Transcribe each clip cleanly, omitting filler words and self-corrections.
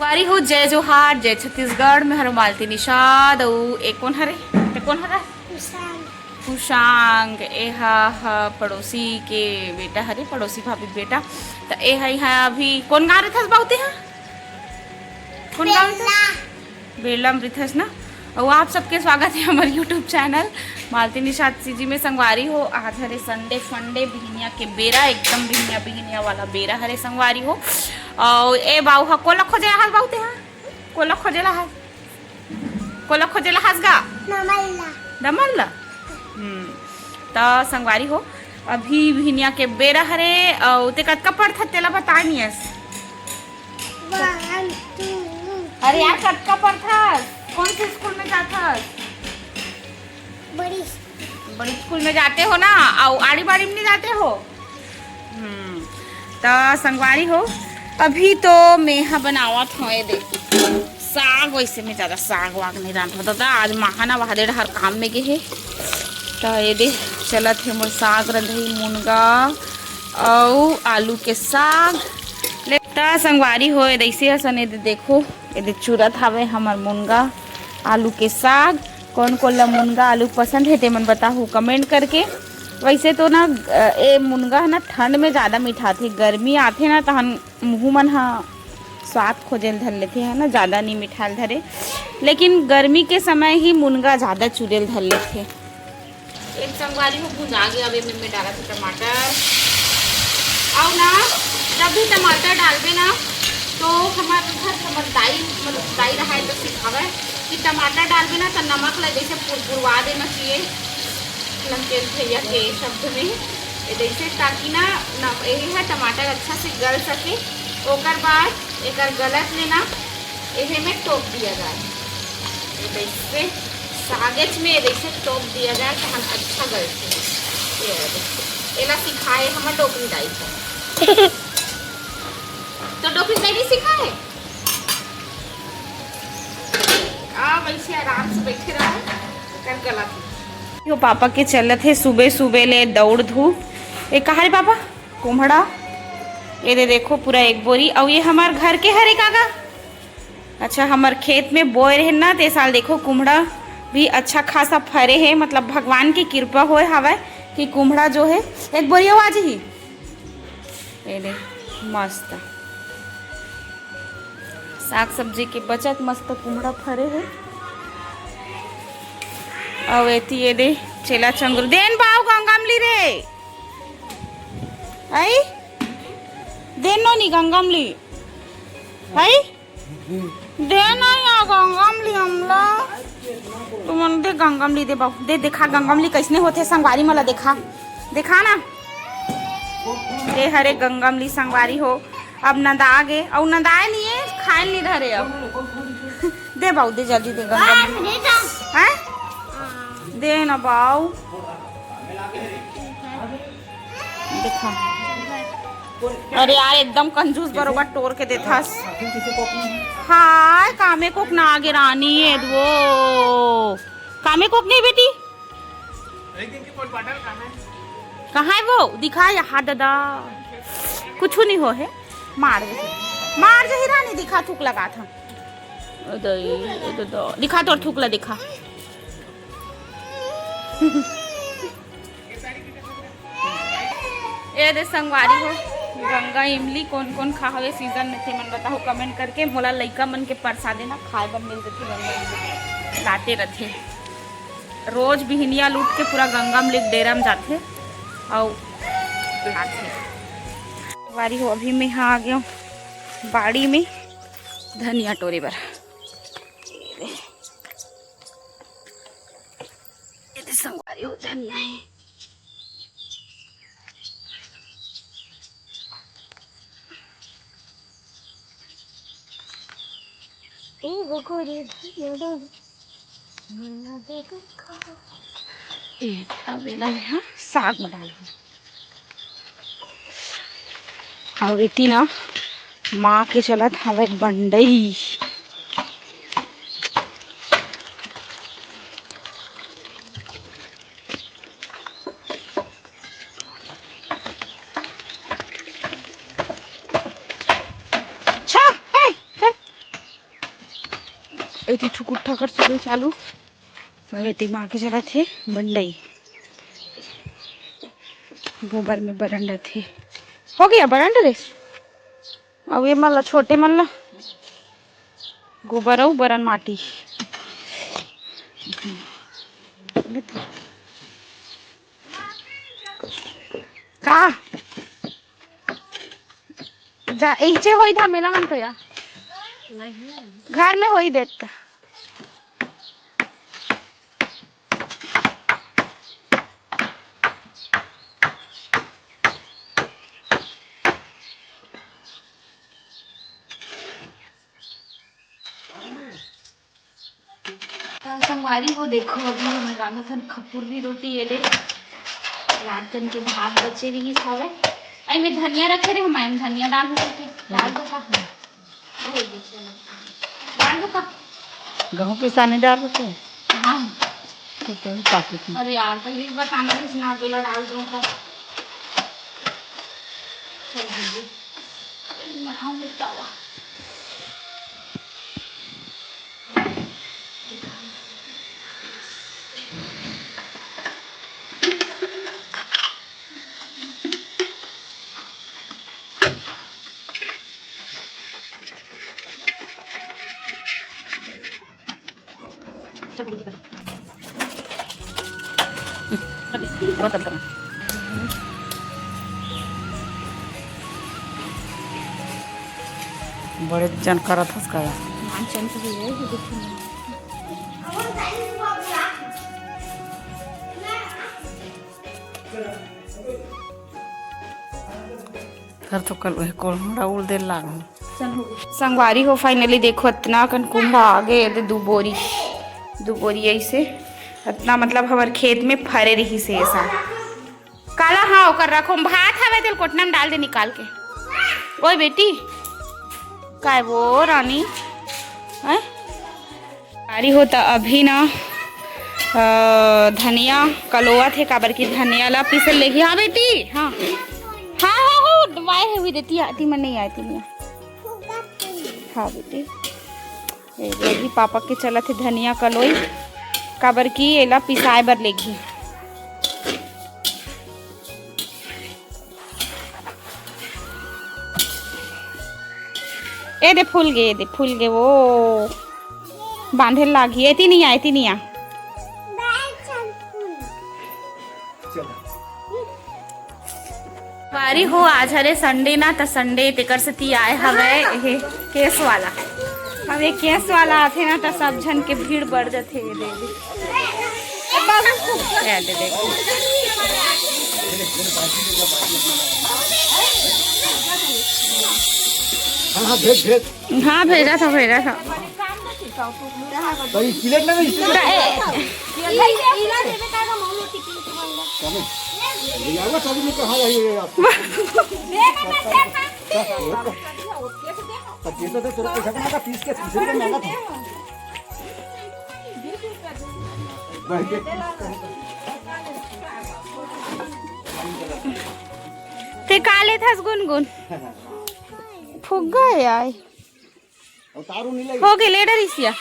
वारी हो जय जोहार जय छत्तीसगढ़ में हर मालती निषाद अउ ए कौन हरे कुशांग एहा पड़ोसी के बेटा हरे पड़ोसी भाभी बेटा तो ए है अभी कौन गा रहे थे बहुते हैं कौन गा रहे थे बेला मृथस ना। और आप सबके स्वागत है हमारे यूट्यूब चैनल मालती निषाद जी में संगवारी हो। आज हरे संडे फंडे बिहनिया के बेरा एकदम बिहनिया बिहनिया वाला बेरा हरे संगवारी हो। और ए बाऊ हा कोला खोजेला हास बहुते हैं कोला खोजेला हास गा दमल्ला तो संगवारी हो अभी बिहनिया के बेरा हरे और ते कतका पढ़त तेला बतानियस। अरे यार कतका पढ़थस कौन से स्कूल में जाथस? बड़ी स्कूल में जाते हो ना और आड़ी बाड़ी में नहीं जाते हो। तो संगवारी हो अभी तो मेहा बनावत हो दे साग वैसे में ज़्यादा साग वाग नहीं रांधत था आज महाना वहादे हर काम में गे है तो ये दे चलत है मोर साग रंधई मुनगा और आलू के साग लेता संगवारी हो ऐसे हसन ये देखो ये चूरत हवे हमार मुनगा आलू के साग कौन कौन ला मुनगा आलू पसंद है ते मन बताओ कमेंट करके। वैसे तो ना ये मुनगा है ना ठंड में ज़्यादा मीठा थे गर्मी आते ना तो मुँह मन हाँ स्वाद खोजल धर लेते हैं ना ज़्यादा नहीं मिठाल धरे लेकिन गर्मी के समय ही मुनगा ज़्यादा चुड़ेल धर लेते। एक संगवारी को भुजा गया अभी मैं डाला था टमाटर और ना जब भी टमाटर डालबे ना तो हमारे घर दाई रहा है तो सिखावे कि टमाटर डालबे ना तो नमक लगे जैसे पुरवा देना चाहिए लंकेल भैया के शब्द में जैसे ताकि ना यही है टमाटर अच्छा से गल सके। ओकर बाद एक गलत लेना यही में टोप दिया जाए जैसे सागेच में जैसे टोप दिया जाए तो हम अच्छा गलते एला सिखाए हमारे डोकरी दाई को तो डोकरी दाई नहीं सिखाए वैसे आराम से बैठे रहो कर गलत यो पापा के चलत है सुबह सुबह ले दौड़ धूप। एक कहा रे पापा कुम्हड़ा ये दे देखो पूरा एक बोरी और ये हमार घर के हरे कागा अच्छा हमार खेत में बोए रहे ना ते साल देखो कुम्हड़ा भी अच्छा खासा फरे है मतलब भगवान की कृपा होए हवा कि कुम्हड़ा जो है एक बोरी आज ही ये दे मस्त साग सब्जी के बचत मस्त कुम्हड़ा फरे है। और ये दे चेला चंगुर देन बाऊ गंगामली रे आई देनो नी गंगामली आई देना या गंगामली हमला तुम दे गंगामली दे बाऊ दे देखा गंगामली कैसने होते संगवारी मला देखा ना दे हरे गंगामली संगवारी हो अब नदागे और नदाए नहीं है खाए नहीं धरे अब दे बाऊ दे जल्दी दे गंगामली हैं दे ना बाऊ देखा अरे यार एकदम कंजूस बरोबर टोर के देथास हाय कामे कोक ना आगे रानी है वो कामे कोक नहीं बेटी कहाँ है वो दिखा यहाँ दादा कुछ नहीं हो है मार जही रानी दिखा थूक लगा था दिखा तो थूक ला दिखा ये दे संगवारी हो गंगा इमली कौन कौन खावे सीजन में थे मन बताओ कमेंट करके मोला लइका मन के प्रसादे ना खाए बर मिल जाती गंगा इमली लाते रहते रोज बिहनिया लूट के पूरा गंगा इमली डेरा में जाते और लाते वारी हो। अभी मैं यहाँ आ गया बाड़ी में धनिया टोरे बर संगवारी हो धनिया है साग में डाल और इतनी ना माँ के चलत हवे बंडई एती ठुकुर ठकर सुबह चालू एती माँ के चला थे बंडई गोबर में बरंडा थे हो गया बरंडा रे अब ये मल्ला छोटे मल्ला गोबर और बरन माटी का जा इचे होई था मेला मन तो या घर में होई देता संगवारी को देखो अभी हमारा थन खपुरनी रोटी ये ले रातन के भात बचे रही हवे आई में धनिया रखे रे हम धनिया डाल के डाल दो का डाल दो का गेहूं पिसाने डाल देते हां तो पाकिट में अरे यार पहले बताना किस ना बेला डाल दूं का चल दीजिए मैं खाऊं बतावा बड़े जन करत हस का मानचन तो है ये देखो कर तो कल वही कोलमड़ा उड़ दे लाग संगवारी हो फाइनली देखो इतना कन कुंभा आ गए दे दो बोरी ऐसे इतना मतलब हमारे खेत में फरे रही से ऐसा काला हाँ ओकर रखो भात हवे तेल कोटना में डाल दे निकाल के ओए बेटी काय वो रानी है सारी होता अभी ना धनिया कलोआ थे काबर की धनिया ला पीसल लेगी हाँ बेटी हाँ हाँ हाँ हाँ दवाई है हुई देती आती मन नहीं आती नहीं हाँ बेटी लेगी पापा के चला थे धनिया कलोई काबर की एला पिसाए बर लेगी ए दे फूल गए वो बांधे लागी एती नहीं आ बारी हो आज हरे संडे ना तो संडे तेकर से ती आए हवे केस वाला हवे केस वाला आथे ना तो सब जन के भीड़ बढ़ जाते दे देखो हाँ भेजा था प्लेट में कहा ते काले था गुनगुन फुग गए आए हो गए लेडर इसिया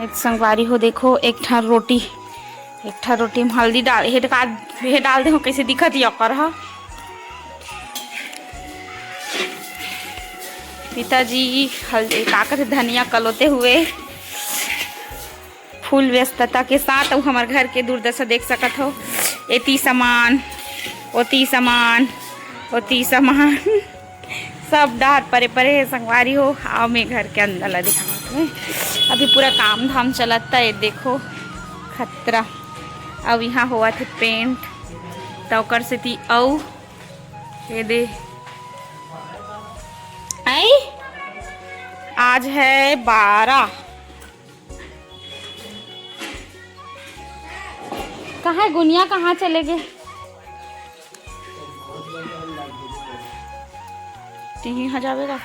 एक संगवारी हो देखो एक ठा रोटी में हल्दी डाल हे डाल दे हो कैसे दिखत या कर हा पिताजी हल्दी काकर धनिया कलोते हुए फुल व्यस्तता के साथ अब हमारे घर के दुर्दशा देख सकत हो एती सामान ओती सामान सब डार परे संगवारी हो आओ मैं घर के अंदर ला दिखावत है अभी पूरा काम धाम चलता है देखो खतरा अब यहाँ हुआ थे पेंट तौकर से थी औ ये दे आई आज है 12 कहाँ गुनिया कहाँ चले गए यहाँ जाएगा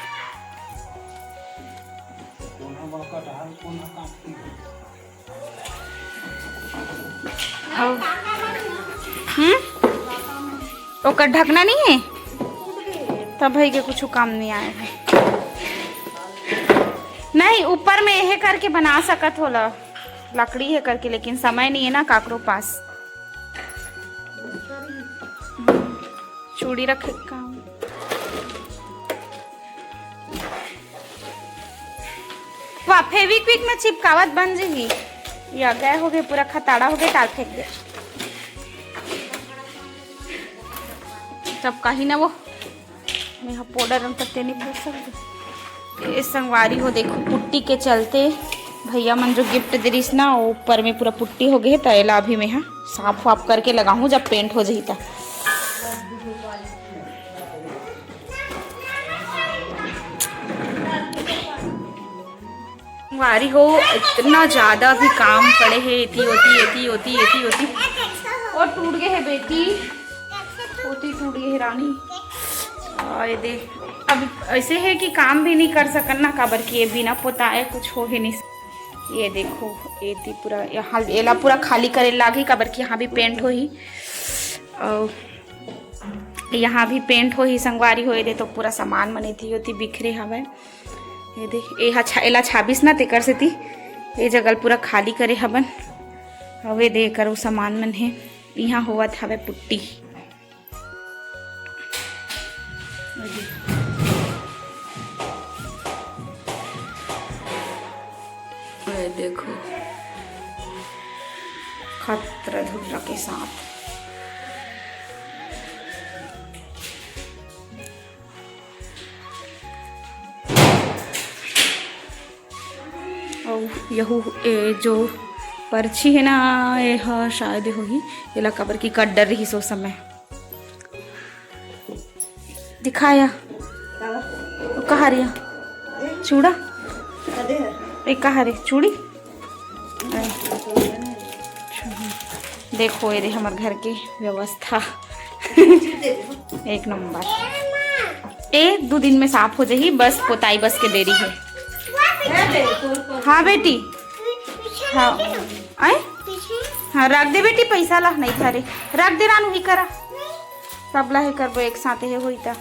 ओकर ढकना नहीं है तब भाई के कुछ काम नहीं आया है। नहीं ऊपर में यह करके बना सकत होला, लकड़ी है करके, लेकिन समय नहीं है ना काकरो पास। चूड़ी रखे काम वाह फेविक्विक में चिपकावत बन जाएगी। या गए हो गए पूरा खताड़ा हो गया, टाल फेंक दे सब कहीं ना। वो मैं पाउडर रंग तक नहीं भूल सकते। ये संगवारी हो देखो पुट्टी के चलते भैया मन जो गिफ्ट दरीस ना वो ऊपर में पूरा पुट्टी हो गई है। तैला अभी मैं हाँ साफ वाफ करके लगाऊँ जब पेंट हो जाही। वारी हो इतना ज़्यादा भी काम पड़े है। एती होती और टूट गए है बेटी, होती टूट गई है रानी। और देख अब ऐसे है कि काम भी नहीं कर सकन ना, काबर कि ये बिना पोताए कुछ हो ही नहीं। ये देखो एती पूरा यहाँ एला पूरा खाली करे लागी, काबर कि यहाँ भी पेंट हो ही और यहाँ भी पेंट हो ही संगवारी हो दे। तो पूरा सामान मनी थी होती बिखरे हवे। ये देख ये एला 26 ना तेकर से थी ये जगह पूरा खाली करे हवन। हवे दे कर वो सामान मन है यहाँ हुआ था हवे पुट्टी। ये देखो खतरा धुर्रा के साथ यहू जो पर्ची है ना ये शायद होगी ये कबर की कट डर रही सो समय दिखाया कहाँ रिया चूड़ा एक कहाँ रे चूड़ी। देखो ये हमारे घर की व्यवस्था एक नंबर। 1-2 दिन में साफ हो जाएगी, बस पोताई बस के देरी है। हाँ बेटी हाँ आए हाँ रख दे बेटी पैसा ला नहीं थारे रख दे रानू ही करा सब ला है करबो एक साथ है होई ता।